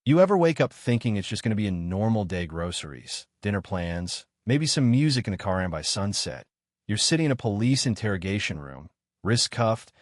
You ever wake up thinking it's just going to be a normal day groceries, dinner plans, maybe some music in the car, and by sunset, you're sitting in a police interrogation room, wrist cuffed,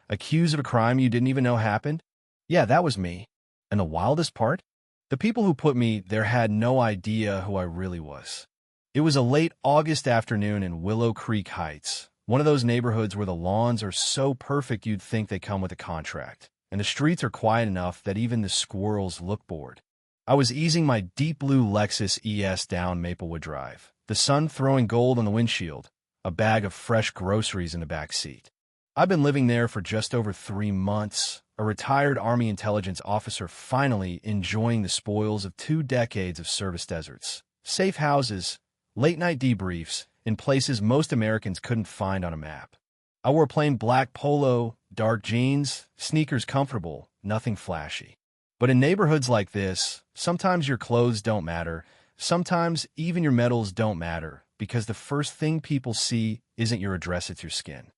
accused of a crime you didn't even know happened? Yeah, that was me. And the wildest part? The people who put me there had no idea who I really was. It was a late August afternoon in Willow Creek Heights, one of those neighborhoods where the lawns are so perfect you'd think they come with a contract, and the streets are quiet enough that even the squirrels look bored. I was easing my deep blue Lexus ES down Maplewood Drive, the sun throwing gold on the windshield, a bag of fresh groceries in the back seat. I've been living there for just over 3 months, a retired Army intelligence officer finally enjoying the spoils of 2 decades of service deserts, safe houses, late-night debriefs, in places most Americans couldn't find on a map. I wore plain black polo, dark jeans, sneakers comfortable, nothing flashy. But in neighborhoods like this, sometimes your clothes don't matter, sometimes even your medals don't matter, because the first thing people see isn't your address, it's your skin.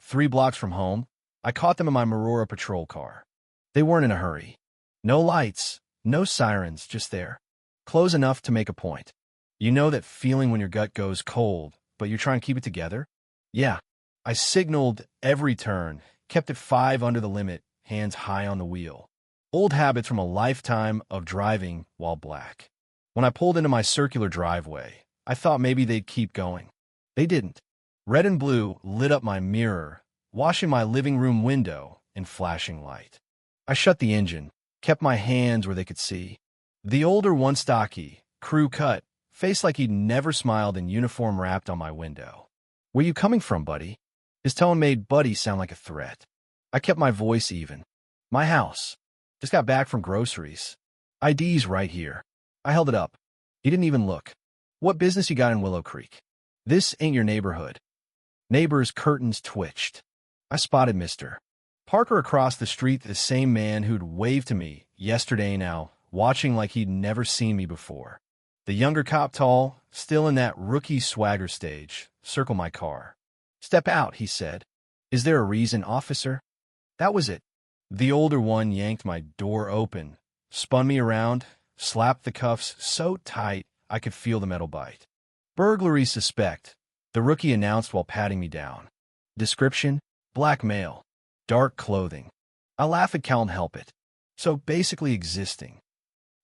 3 blocks from home, I caught them in my Marora patrol car. They weren't in a hurry. No lights, no sirens, just there. Close enough to make a point. You know that feeling when your gut goes cold, but you're trying to keep it together? Yeah. I signaled every turn, kept it 5 under the limit, hands high on the wheel. Old habits from a lifetime of driving while black. When I pulled into my circular driveway, I thought maybe they'd keep going. They didn't. Red and blue lit up my mirror, washing my living room window in flashing light. I shut the engine, kept my hands where they could see. The older one, stocky, crew cut, face like he'd never smiled, in uniform wrapped on my window. "Where you coming from, buddy?" His tone made buddy sound like a threat. I kept my voice even. "My house. Just got back from groceries. ID's right here." I held it up. He didn't even look. "What business you got in Willow Creek? This ain't your neighborhood." Neighbor's curtains twitched. I spotted Mr. Parker across the street, the same man who'd waved to me yesterday, now watching like he'd never seen me before. The younger cop, tall, still in that rookie swagger stage, circled my car. "Step out," he said. "Is there a reason, officer?" That was it. The older one yanked my door open, spun me around, slapped the cuffs so tight I could feel the metal bite. "Burglary suspect," the rookie announced while patting me down. "Description? Black male. Dark clothing." I laugh at can't help it. So basically existing.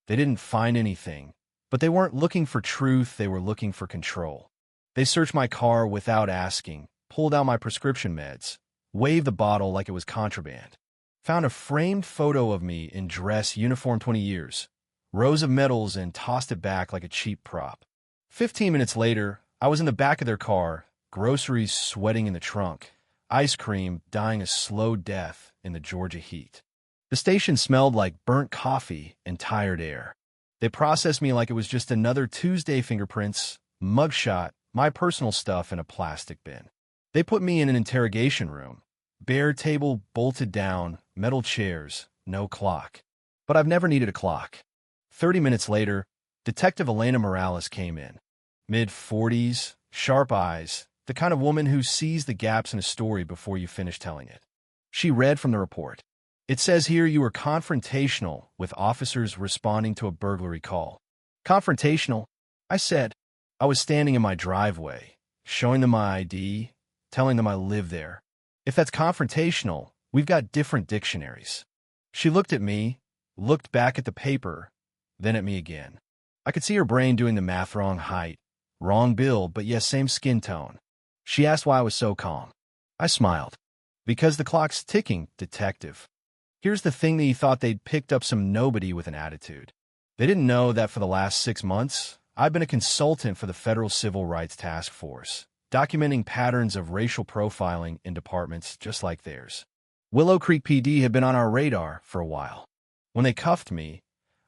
They didn't find anything, but they weren't looking for truth, they were looking for control. They searched my car without asking, pulled out my prescription meds, waved the bottle like it was contraband. Found a framed photo of me in dress uniform 20 years, rows of medals, and tossed it back like a cheap prop. 15 minutes later, I was in the back of their car, groceries sweating in the trunk, ice cream dying a slow death in the Georgia heat. The station smelled like burnt coffee and tired air. They processed me like it was just another Tuesday: fingerprints, mugshot, my personal stuff in a plastic bin. They put me in an interrogation room. Bare table bolted down, metal chairs, no clock. But I've never needed a clock. 30 minutes later, Detective Elena Morales came in. Mid-40s, sharp eyes, the kind of woman who sees the gaps in a story before you finish telling it. She read from the report. "It says here you were confrontational with officers responding to a burglary call." "Confrontational?" I said. I was standing in my driveway, showing them my ID, telling them I live there. "If that's confrontational, we've got different dictionaries." She looked at me, looked back at the paper, then at me again. I could see her brain doing the math: wrong height, wrong build, but yes, same skin tone. She asked why I was so calm. I smiled. "Because the clock's ticking, detective. Here's the thing, that you thought they'd picked up some nobody with an attitude. They didn't know that for the last 6 months, I've been a consultant for the Federal Civil Rights Task Force, documenting patterns of racial profiling in departments just like theirs. Willow Creek PD had been on our radar for a while. When they cuffed me,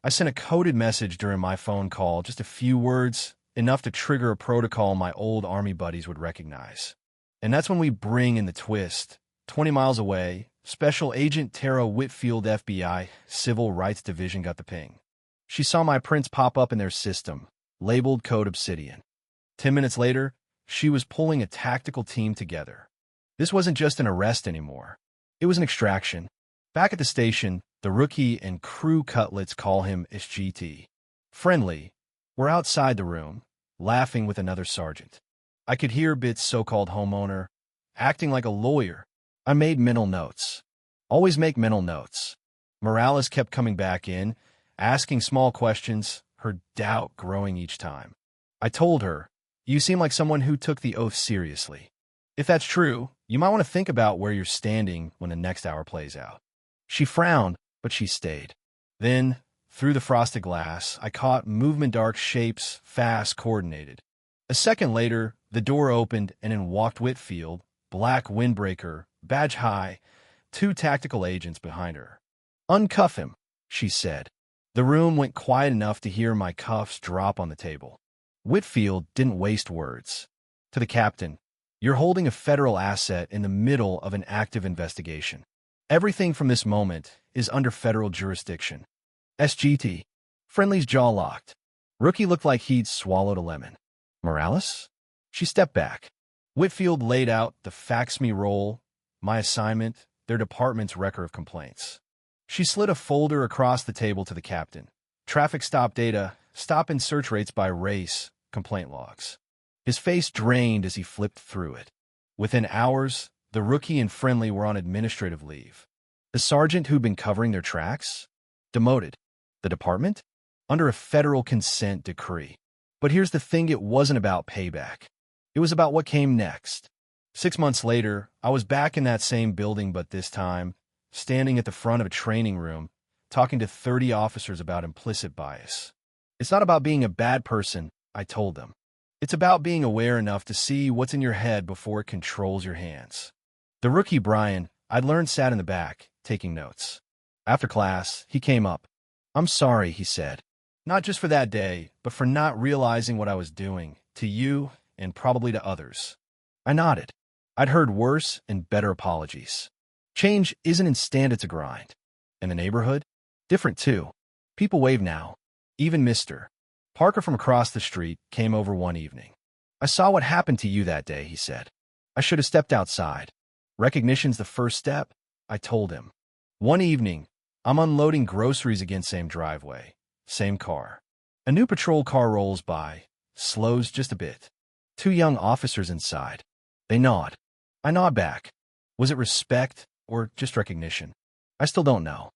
I sent a coded message during my phone call, just a few words, enough to trigger a protocol my old Army buddies would recognize. And that's when we bring in the twist. 20 miles away, Special Agent Tara Whitfield, FBI, Civil Rights Division, got the ping. She saw my prints pop up in their system, labeled Code Obsidian. 10 minutes later, she was pulling a tactical team together. This wasn't just an arrest anymore. It was an extraction. Back at the station, The rookie and crew cutlets call him SGT. Friendly. We're outside the room, laughing with another sergeant. I could hear Bit's so-called homeowner, acting like a lawyer. I made mental notes. Always make mental notes. Morales kept coming back in, asking small questions, her doubt growing each time. I told her, "You seem like someone who took the oath seriously. If that's true, you might want to think about where you're standing when the next hour plays out." She frowned, but she stayed. Then, through the frosted glass, I caught movement, dark shapes, fast, coordinated. A second later, the door opened and in walked Whitfield, black windbreaker, badge high, 2 tactical agents behind her. "Uncuff him," she said. The room went quiet enough to hear my cuffs drop on the table. Whitfield didn't waste words. To the captain, "You're holding a federal asset in the middle of an active investigation. Everything from this moment is under federal jurisdiction." SGT. Friendly's jaw locked. Rookie looked like he'd swallowed a lemon. "Morales?" She stepped back. Whitfield laid out the fax me roll, my assignment, their department's record of complaints. She slid a folder across the table to the captain. Traffic stop data, stop and search rates by race, complaint logs. His face drained as he flipped through it. Within hours, the rookie and Friendly were on administrative leave. The sergeant who'd been covering their tracks? Demoted. The department? Under a federal consent decree. But here's the thing, it wasn't about payback. It was about what came next. 6 months later, I was back in that same building, but this time, standing at the front of a training room, talking to 30 officers about implicit bias. "It's not about being a bad person," I told them. "It's about being aware enough to see what's in your head before it controls your hands." The rookie, Brian, I'd learned, sat in the back, taking notes. After class, he came up. "I'm sorry," he said. "Not just for that day, but for not realizing what I was doing, to you and probably to others." I nodded. I'd heard worse and better apologies. Change isn't instant, it's a grind. And the neighborhood? Different too. People wave now. Even Mr. Parker from across the street came over one evening. "I saw what happened to you that day," he said. "I should have stepped outside. Recognition's the first step," I told him. One evening, I'm unloading groceries against same driveway, same car. A new patrol car rolls by, slows just a bit. 2 young officers inside. They nod. I nod back. Was it respect or just recognition? I still don't know.